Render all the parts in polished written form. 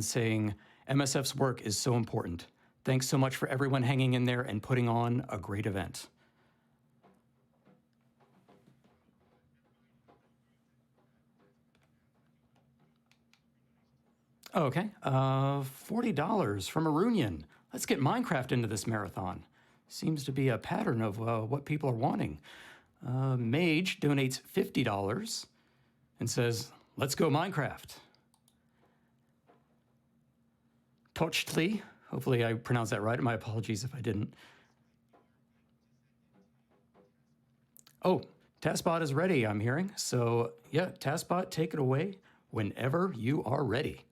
saying MSF's work is so important. Thanks so much for everyone hanging in there and putting on a great event. Okay, $40 from Arunian. Let's get Minecraft into this marathon. Seems to be a pattern of what people are wanting. Mage donates $50 and says, let's go Minecraft. Tochtli, hopefully I pronounced that right. My apologies if I didn't. Oh, TASBot is ready, I'm hearing. So yeah, TASBot, take it away whenever you are ready.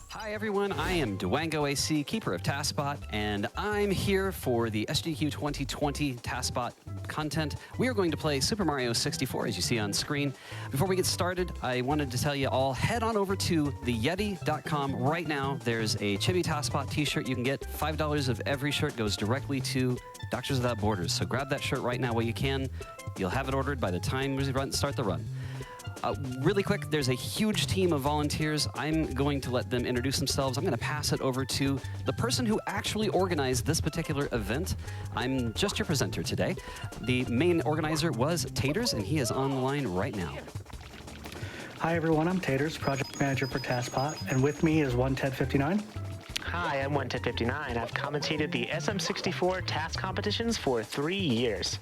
Hi everyone, I am Dwango AC, keeper of TASBot, and I'm here for the SGQ 2020 TASBot content. We are going to play Super Mario 64, as you see on screen. Before we get started, I wanted to tell you all, head on over to theyeti.com right now. There's a Chibi TASBot t-shirt you can get. $5 of every shirt goes directly to Doctors Without Borders. So grab that shirt right now while you can. You'll have it ordered by the time we start the run. Really quick, there's a huge team of volunteers. I'm going to let them introduce themselves. I'm going to pass it over to the person who actually organized this particular event. I'm just your presenter today. The main organizer was Taters, and he is on the line right now. Hi everyone, I'm Taters, project manager for TASBot, and with me is OneTed59. Hi, I'm OneTed59. I've commentated the SM64 task competitions for 3 years.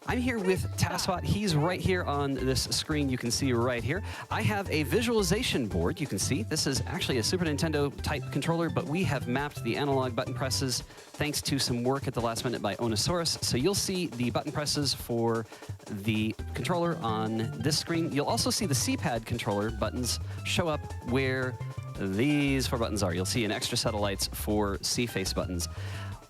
I'm here with TASBot. He's right here on this screen you can see right here. I have a visualization board you can see. This is actually a Super Nintendo type controller, but we have mapped the analog button presses thanks to some work at the last minute by Onosaurus. So you'll see the button presses for the controller on this screen. You'll also see the C-pad controller buttons show up where these 4 buttons are. You'll see an extra set of lights for C-face buttons.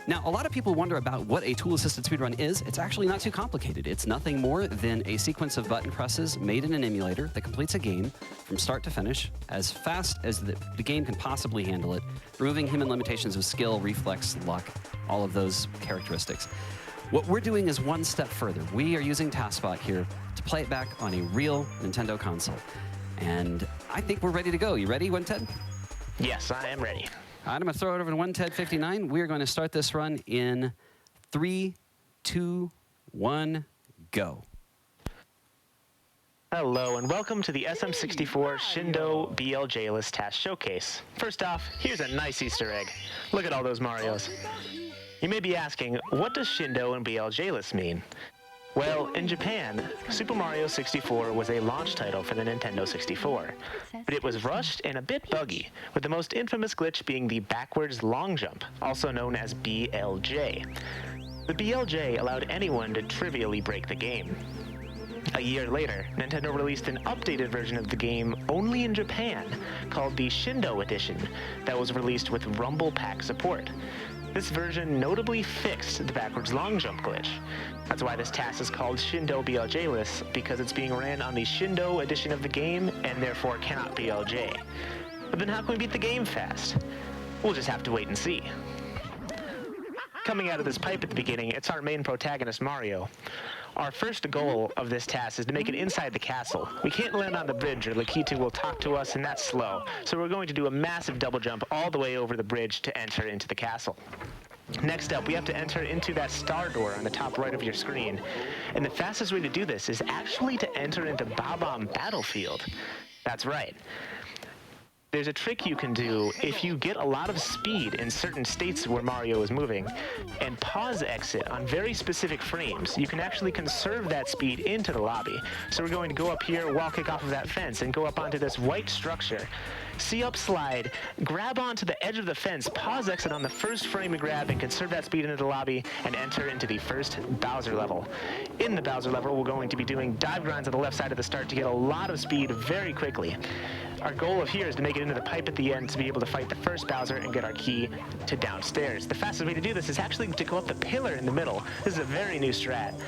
Now, a lot of people wonder about what a tool-assisted speedrun is. It's actually not too complicated. It's nothing more than a sequence of button presses made in an emulator that completes a game from start to finish as fast as the game can possibly handle it, removing human limitations of skill, reflex, luck, all of those characteristics. What we're doing is one step further. We are using TASBot here to play it back on a real Nintendo console. And I think we're ready to go. You ready, OneTed? Yes, I am ready. I'm going to throw it over to OneTed59. We're going to start this run in 3, 2, 1, go. Hello, and welcome to the SM64 Shindou BLJ-less Task Showcase. First off, here's a nice Easter egg. Look at all those Marios. You may be asking, what does Shindou and BLJ-less mean? Well, in Japan, Super Mario 64 was a launch title for the Nintendo 64, but it was rushed and a bit buggy, with the most infamous glitch being the backwards long jump, also known as BLJ. The BLJ allowed anyone to trivially break the game. A year later, Nintendo released an updated version of the game only in Japan, called the Shindou Edition, that was released with Rumble Pack support. This version notably fixed the backwards long jump glitch. That's why this task is called Shindou BLJ-less, because it's being ran on the Shindou edition of the game and therefore cannot BLJ. But then how can we beat the game fast? We'll just have to wait and see. Coming out of this pipe at the beginning, it's our main protagonist, Mario. Our first goal of this task is to make it inside the castle. We can't land on the bridge or Lakitu will talk to us and that's slow. So we're going to do a massive double jump all the way over the bridge to enter into the castle. Next up, we have to enter into that star door on the top right of your screen. And the fastest way to do this is actually to enter into Bob-omb Battlefield. That's right. There's a trick you can do if you get a lot of speed in certain states where Mario is moving, and pause exit on very specific frames. You can actually conserve that speed into the lobby. So we're going to go up here, wall kick off of that fence, and go up onto this white structure. See up slide, grab onto the edge of the fence, pause exit on the first frame you grab, and conserve that speed into the lobby, and enter into the first Bowser level. In the Bowser level, we're going to be doing dive grinds on the left side of the start to get a lot of speed very quickly. Our goal of here is to make it into the pipe at the end to be able to fight the first Bowser and get our key to downstairs. The fastest way to do this is actually to go up the pillar in the middle. This is a very new strat.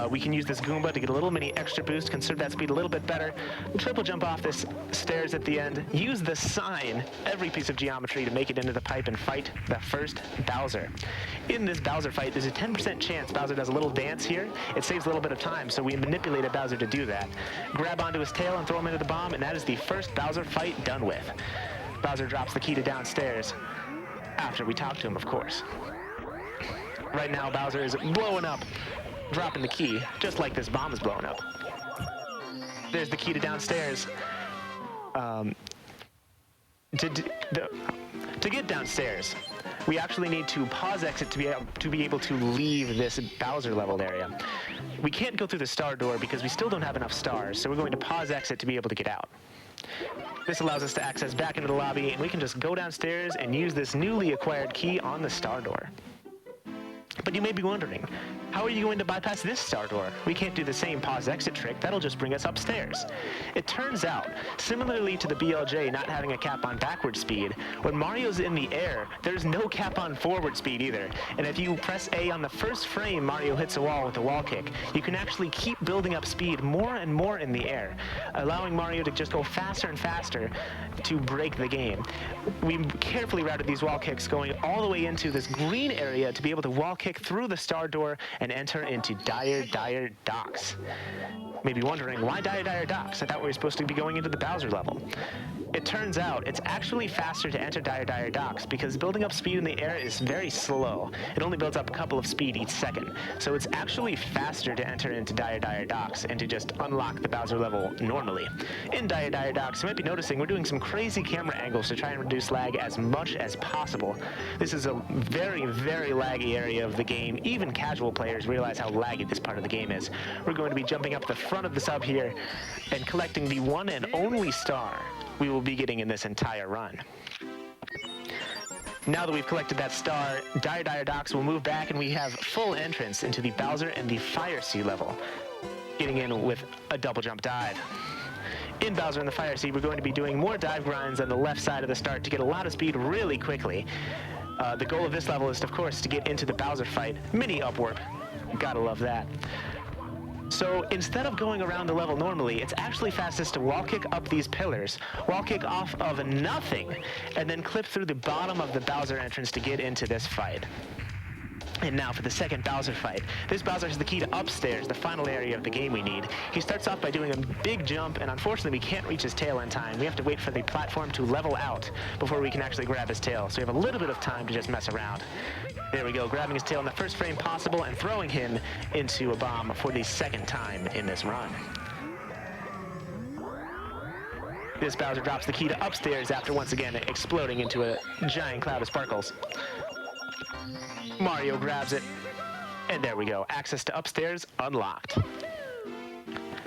We can use this Goomba to get a little mini extra boost, conserve that speed a little bit better, triple jump off this stairs at the end, use the sign, every piece of geometry to make it into the pipe and fight the first Bowser. In this Bowser fight, there's a 10% chance Bowser does a little dance here. It saves a little bit of time, so we manipulated Bowser to do that. Grab onto his tail and throw him into the bomb, and that is the first Bowser fight done with. Bowser drops the key to downstairs, after we talk to him, of course. Right now, Bowser is blowing up, dropping the key, just like this bomb is blowing up. There's the key to downstairs. To get downstairs, we actually need to pause exit to be able to leave this Bowser leveled area. We can't go through the star door because we still don't have enough stars, so we're going to pause exit to be able to get out. This allows us to access back into the lobby, and we can just go downstairs and use this newly acquired key on the star door. But you may be wondering, how are you going to bypass this star door? We can't do the same pause exit trick, that'll just bring us upstairs. It turns out, similarly to the BLJ not having a cap on backward speed, when Mario's in the air, there's no cap on forward speed either. And if you press A on the first frame Mario hits a wall with a wall kick, you can actually keep building up speed more and more in the air, allowing Mario to just go faster and faster to break the game. We carefully routed these wall kicks going all the way into this green area to be able to wall kick through the star door and enter into Dire Docks. Maybe wondering, why Dire Docks? I thought we were supposed to be going into the Bowser level. It turns out it's actually faster to enter Dire Docks because building up speed in the air is very slow. It only builds up a couple of speed each second. So it's actually faster to enter into Dire Docks and to just unlock the Bowser level normally. In Dire Docks, you might be noticing we're doing some crazy camera angles to try and reduce lag as much as possible. This is a very, very laggy area of the game. Even casual players realize how laggy this part of the game is. We're going to be jumping up the front of the sub here and collecting the one and only star we will be getting in this entire run. Now that we've collected that star, Dire Docks will move back and we have full entrance into the Bowser and the Fire Sea level, getting in with a double jump dive. In Bowser and the Fire Sea, we're going to be doing more dive grinds on the left side of the start to get a lot of speed really quickly. The goal of this level is, of course, to get into the Bowser fight. Mini upwarp. Gotta love that. So instead of going around the level normally, it's actually fastest to wall kick up these pillars, wall kick off of nothing, and then clip through the bottom of the Bowser entrance to get into this fight. And now for the second Bowser fight. This Bowser has the key to upstairs, the final area of the game we need. He starts off by doing a big jump, and unfortunately we can't reach his tail in time. We have to wait for the platform to level out before we can actually grab his tail. So we have a little bit of time to just mess around. There we go, grabbing his tail in the first frame possible and throwing him into a bomb for the second time in this run. This Bowser drops the key to upstairs after once again exploding into a giant cloud of sparkles. Mario grabs it, and there we go. Access to upstairs unlocked.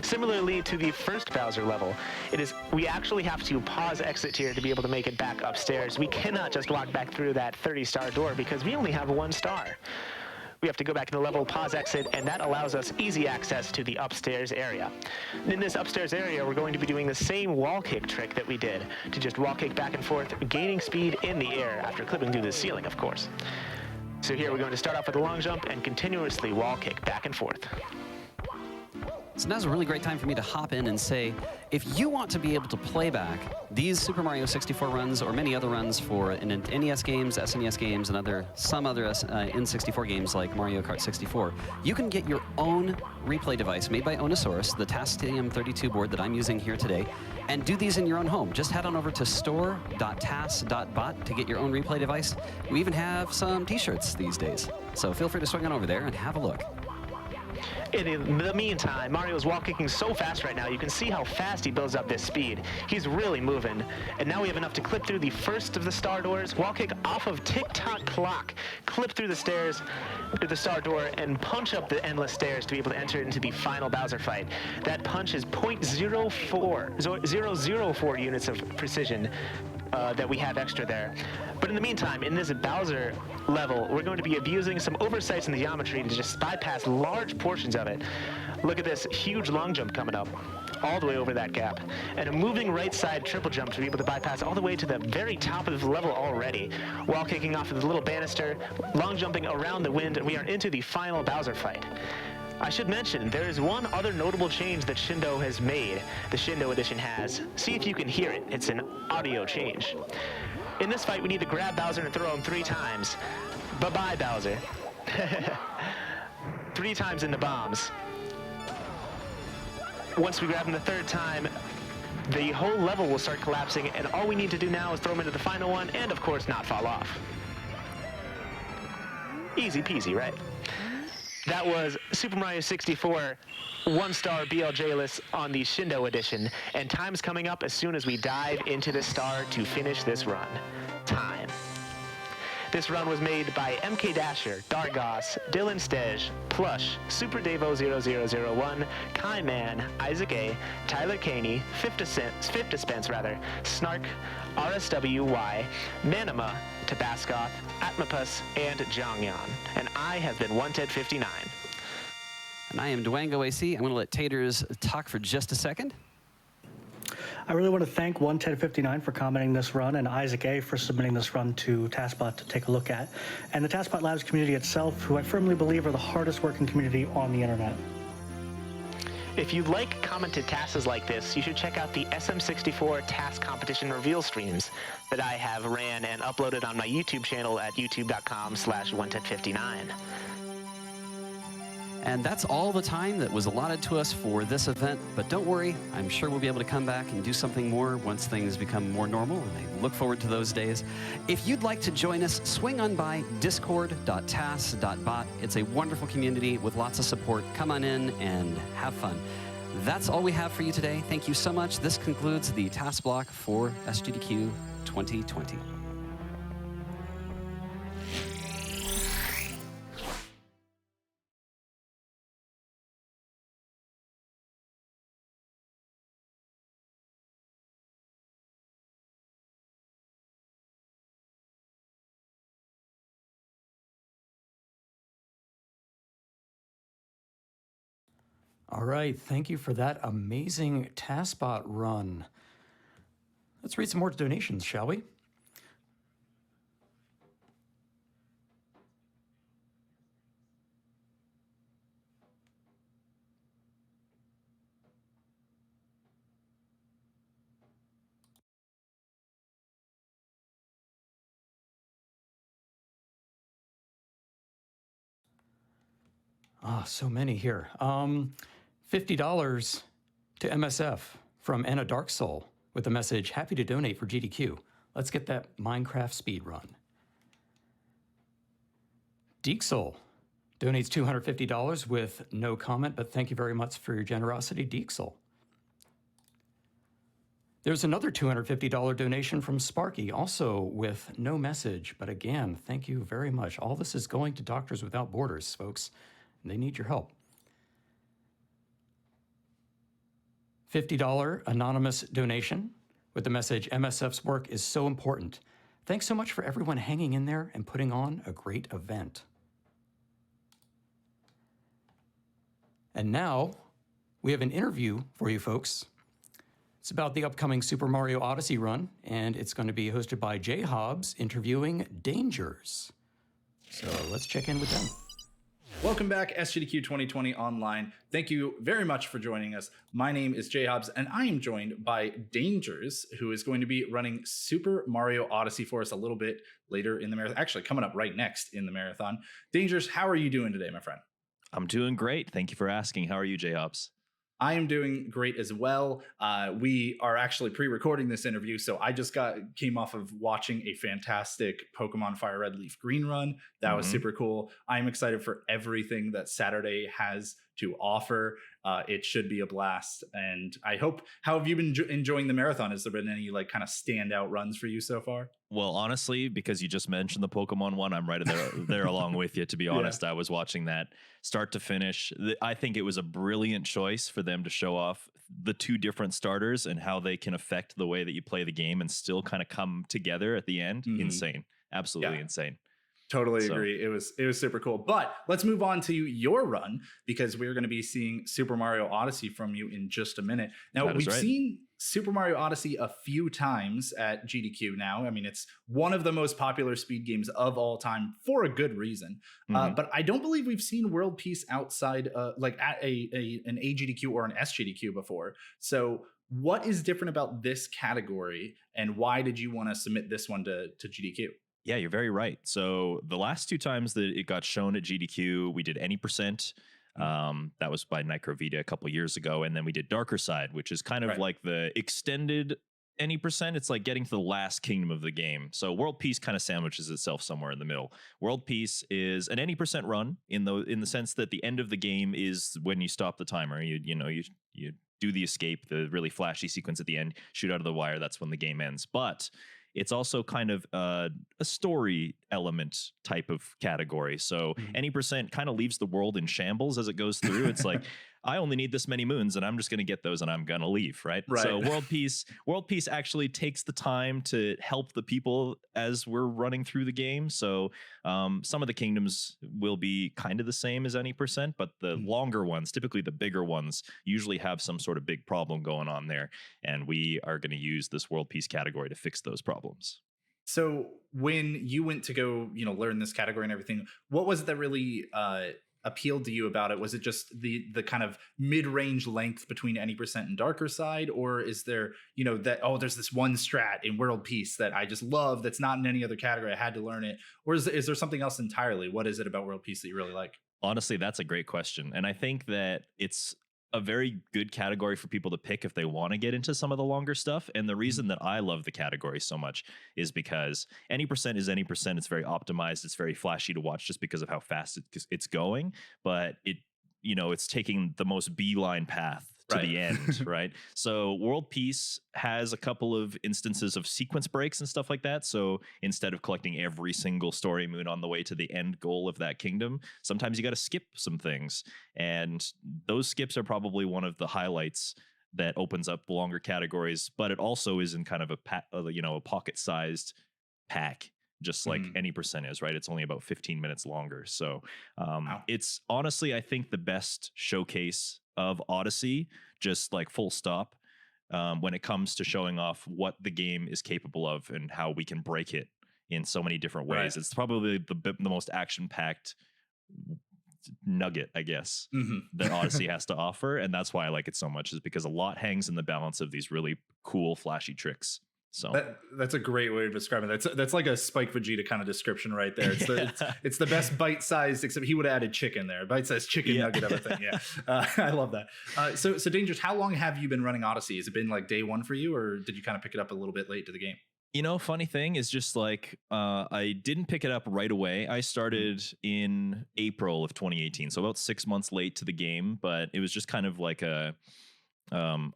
Similarly to the first Bowser level, we actually have to pause exit here to be able to make it back upstairs. We cannot just walk back through that 30-star door because we only have one star. We have to go back in the level, pause exit, and that allows us easy access to the upstairs area. In this upstairs area, we're going to be doing the same wall kick trick that we did, to just wall kick back and forth, gaining speed in the air after clipping through the ceiling, of course. So here we're going to start off with a long jump and continuously wall kick back and forth. So now's a really great time for me to hop in and say, if you want to be able to play back these Super Mario 64 runs or many other runs for NES games, SNES games, and some other N64 games like Mario Kart 64, you can get your own replay device made by Onosaurus, the TASTM32 board that I'm using here today, and do these in your own home. Just head on over to store.tas.bot to get your own replay device. We even have some t-shirts these days. So feel free to swing on over there and have a look. In the meantime, Mario's wall kicking so fast right now, you can see how fast he builds up this speed. He's really moving. And now we have enough to clip through the first of the star doors, wall kick off of tick-tock clock, clip through the stairs, through the star door, and punch up the endless stairs to be able to enter into the final Bowser fight. That punch is 0.004 units of precision that we have extra there. But in the meantime, in this Bowser level, we're going to be abusing some oversights in the geometry to just bypass large portions of it. Look at this huge long jump coming up, all the way over that gap. And a moving right side triple jump to be able to bypass all the way to the very top of the level already. Wall kicking off of the little banister, long jumping around the wind, and we are into the final Bowser fight. I should mention, there is one other notable change that Shindou has made. The Shindou edition has. See if you can hear it. It's an audio change. In this fight, we need to grab Bowser and throw him 3 times. Bye-bye, Bowser. 3 times into bombs. Once we grab him the 3rd time, the whole level will start collapsing, and all we need to do now is throw him into the final one, and of course, not fall off. Easy peasy, right? That was Super Mario 64 1-star BLJ list on the Shindou edition, and time's coming up as soon as we dive into the star to finish this run. Time. This run was made by MK Dasher, Dargos, Dylan Stej, Plush, Super Devo 0001, Kai Man, Isaac A, Tyler Caney, Fifth Dispense, Snark, RSWY, Manima, Tabascoth, Atmopus, and Jongyan. And I have been Wanted59. And I am Dwango AC. I'm going to let Taters talk for just a second. I really want to thank OneTed59 for commenting this run and Isaac A for submitting this run to TASBot to take a look at, and the TASBot Labs community itself, who I firmly believe are the hardest working community on the internet. If you'd like commented tasks like this, you should check out the SM64 task competition reveal streams that I have ran and uploaded on my YouTube channel at youtube.com/OneTed59. And that's all the time that was allotted to us for this event. But don't worry, I'm sure we'll be able to come back and do something more once things become more normal, and I look forward to those days. If you'd like to join us, swing on by discord.tas.bot. It's a wonderful community with lots of support. Come on in and have fun. That's all we have for you today. Thank you so much. This concludes the task block for SGDQ 2020. All right, thank you for that amazing TASBot run. Let's read some more donations, shall we? So many here. $50 to MSF from Anna Dark Soul with the message, happy to donate for GDQ. Let's get that Minecraft speed run. Deek Soul donates $250 with no comment, but thank you very much for your generosity, Deek Soul. There's another $250 donation from Sparky, also with no message, but again, thank you very much. All this is going to Doctors Without Borders, folks. They need your help. $50 anonymous donation with the message, MSF's work is so important. Thanks so much for everyone hanging in there and putting on a great event. And now we have an interview for you folks. It's about the upcoming Super Mario Odyssey run, and it's going to be hosted by Jhobz interviewing Dangers. So let's check in with them. Welcome back, SGDQ 2020 Online. Thank you very much for joining us. My name is Jhobz, and I am joined by Dangers, who is going to be running Super Mario Odyssey for us a little bit later in the marathon. Actually, coming up right next in the marathon. Dangers, how are you doing today, my friend? I'm doing great. Thank you for asking. How are you, Jhobz? I am doing great as well. We are actually pre-recording this interview, so I just came off of watching a fantastic Pokemon Fire Red Leaf Green run. That was super cool. I'm excited for everything that Saturday has to offer. It should be a blast. And I hope, how have you been enjoying the marathon? Has there been any like kind of standout runs for you so far? Well, honestly, because you just mentioned the Pokemon one, I'm right there along with you, to be honest. I was watching that start to finish. I think it was a brilliant choice for them to show off the 2 different starters and how they can affect the way that you play the game and still kind of come together at the end. Insane. Absolutely insane. Totally agree. It was super cool. But let's move on to your run, because we're going to be seeing Super Mario Odyssey from you in just a minute. Now, we've seen Super Mario Odyssey a few times at GDQ now. I mean, it's one of the most popular speed games of all time for a good reason. But I don't believe we've seen World Peace outside, like at an AGDQ or an SGDQ before. So what is different about this category, and why did you want to submit this one to GDQ? Yeah, you're very right. So the last two times that it got shown at GDQ, we did any percent. That was by Microvita a couple years ago, and then we did Darker Side, which is kind of like the extended any percent. It's like getting to the last kingdom of the game. So World Peace kind of sandwiches itself somewhere in the middle. World Peace is an any percent run in the sense that the end of the game is when you stop the timer. You do the escape, the really flashy sequence at the end, shoot out of the wire. That's when the game ends. But it's also kind of a story element type of category. So any percent kind of leaves the world in shambles as it goes through. It's like, I only need this many moons and I'm just going to get those and I'm going to leave. Right. So World Peace actually takes the time to help the people as we're running through the game. So some of the kingdoms will be kind of the same as any percent, but the longer ones, typically the bigger ones, usually have some sort of big problem going on there. And we are going to use this World Peace category to fix those problems. So when you went to go, learn this category and everything, what was it that really appealed to you about it? Was it just the kind of mid-range length between any percent and Darker Side, or is there there's this one strat in World Peace that I just love that's not in any other category, I had to learn it, or is there something else entirely? What is it about World Peace that you really like? Honestly, that's a great question, and I think that it's a very good category for people to pick if they want to get into some of the longer stuff. And the reason that I love the category so much is because any percent is any percent. It's very optimized. It's very flashy to watch just because of how fast it's going. But it's taking the most beeline path to the end, right? So World Peace has a couple of instances of sequence breaks and stuff like that. So instead of collecting every single story moon on the way to the end goal of that kingdom, sometimes you got to skip some things. And those skips are probably one of the highlights that opens up longer categories, but it also is in kind of a pocket-sized pack, just like any percent is, right? It's only about 15 minutes longer. So it's honestly, I think, the best showcase of Odyssey, just like full stop, when it comes to showing off what the game is capable of and how we can break it in so many different ways. It's probably the most action-packed nugget, I guess, that Odyssey has to offer. And that's why I like it so much, is because a lot hangs in the balance of these really cool, flashy tricks. So that's a great way of describing it. That's like a Spike Vegeta kind of description right there. It's the best bite-sized, except he would have added chicken there. Bite-sized chicken nugget of a thing. Yeah, I love that. So Dangerous, how long have you been running Odyssey? Has it been like day one for you, or did you kind of pick it up a little bit late to the game? Funny thing is just like I didn't pick it up right away. I started in April of 2018, so about 6 months late to the game, but it was just kind of like a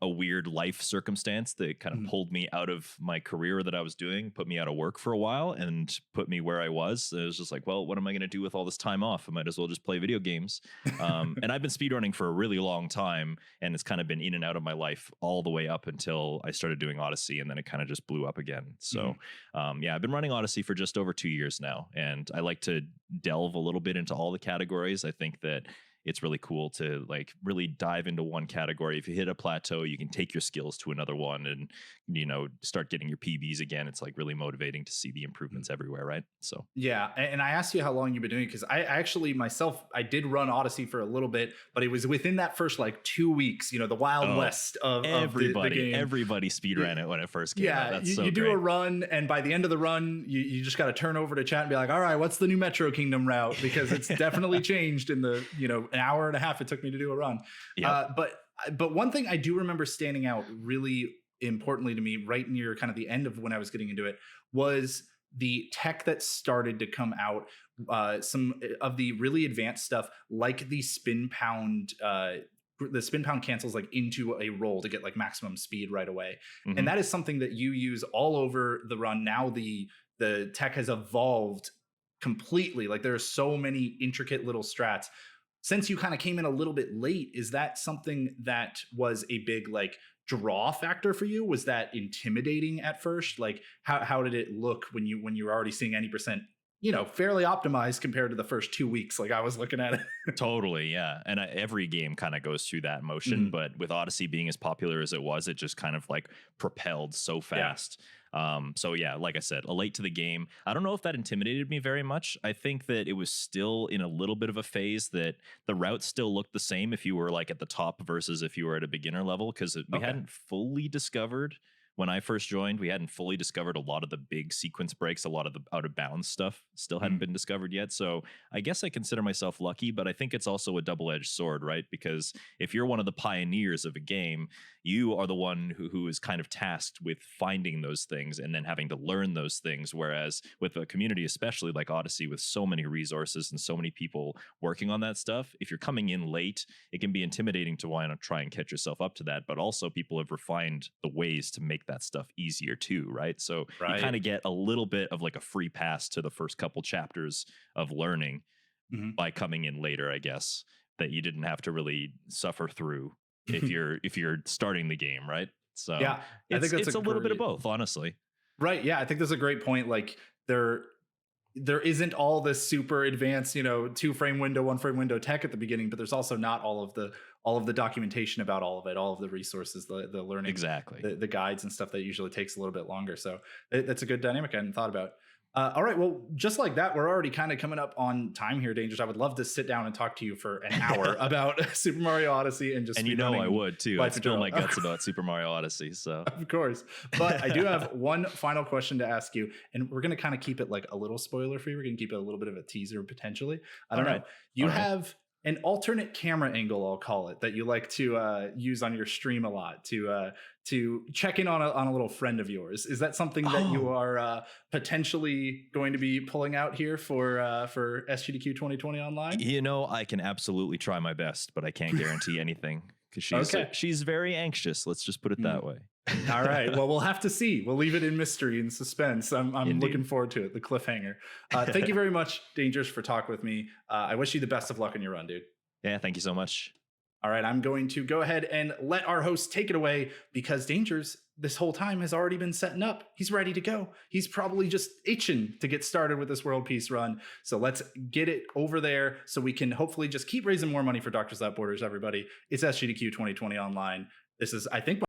weird life circumstance that kind of pulled me out of my career that I was doing, put me out of work for a while and put me where I was. It was just like, well, what am I going to do with all this time off? I might as well just play video games. And I've been speedrunning for a really long time, and it's kind of been in and out of my life all the way up until I started doing Odyssey, and then it kind of just blew up again. So I've been running Odyssey for just over 2 years now, and I like to delve a little bit into all the categories. I think that it's really cool to like really dive into one category. If you hit a plateau, you can take your skills to another one and, start getting your PBs again. It's like really motivating to see the improvements everywhere, right? So yeah. And I asked you how long you've been doing it, because I actually myself, I did run Odyssey for a little bit, but it was within that first like 2 weeks, the wild west of the game. Everybody speedran it when it first came out. That's you do a run, and by the end of the run, you just got to turn over to chat and be like, all right, what's the new Metro Kingdom route? Because it's definitely changed in the, an hour and a half it took me to do a run. Yep. But one thing I do remember standing out really importantly to me right near kind of the end of when I was getting into it was the tech that started to come out. Some of the really advanced stuff, like the spin pound cancels like into a roll to get like maximum speed right away. And that is something that you use all over the run. Now the tech has evolved completely. Like there are so many intricate little strats. Since you kind of came in a little bit late, is that something that was a big like draw factor for you? Was that intimidating at first? Like how did it look when you were already seeing any percent fairly optimized compared to the first 2 weeks. Like I was looking at it. Totally, yeah. And every game kind of goes through that motion, but with Odyssey being as popular as it was, it just kind of like propelled so fast. So yeah, like I said, a late to the game. I don't know if that intimidated me very much. I think that it was still in a little bit of a phase that the routes still looked the same if you were like at the top versus if you were at a beginner level, because we hadn't fully discovered. When I first joined, we hadn't fully discovered a lot of the big sequence breaks. A lot of the out of bounds stuff still hadn't been discovered yet. So I guess I consider myself lucky, but I think it's also a double-edged sword, right? Because if you're one of the pioneers of a game, you are the one who is kind of tasked with finding those things and then having to learn those things. Whereas with a community, especially like Odyssey, with so many resources and so many people working on that stuff, if you're coming in late, it can be intimidating to want to try and catch yourself up to that. But also people have refined the ways to make that stuff easier too, right? So you kind of get a little bit of like a free pass to the first couple chapters of learning by coming in later, I guess, that you didn't have to really suffer through if you're starting the game, right? So yeah, I think that's it's a little bit of both, honestly. Right. Yeah, I think that's a great point. Like there isn't all this super advanced, 2-frame window, 1-frame window tech at the beginning, but there's also not all of the documentation about all of it, all of the resources, the learning, exactly, the guides and stuff that usually takes a little bit longer. So that's a good dynamic I hadn't thought about. All right. Well, just like that, we're already kind of coming up on time here, Dangers. I would love to sit down and talk to you for an hour about Super Mario Odyssey and just. And I would too. I'd spill my guts about Super Mario Odyssey. So of course, but I do have one final question to ask you, and we're going to kind of keep it like a little spoiler free. We're going to keep it a little bit of a teaser potentially. I don't know. You have an alternate camera angle, I'll call it, that you like to use on your stream a lot to check in on a little friend of yours. Is that something that you are potentially going to be pulling out here for SGDQ 2020 online? I can absolutely try my best, but I can't guarantee anything because she's very anxious. Let's just put it that way. All right. Well, we'll have to see. We'll leave it in mystery and suspense. I'm looking forward to it. The cliffhanger. Thank you very much, Dangers, for talking with me. I wish you the best of luck in your run, dude. Yeah, thank you so much. All right. I'm going to go ahead and let our host take it away because Dangers this whole time has already been setting up. He's ready to go. He's probably just itching to get started with this World Peace run. So let's get it over there so we can hopefully just keep raising more money for Doctors Without Borders, everybody. It's SGDQ 2020 online. This is, I think,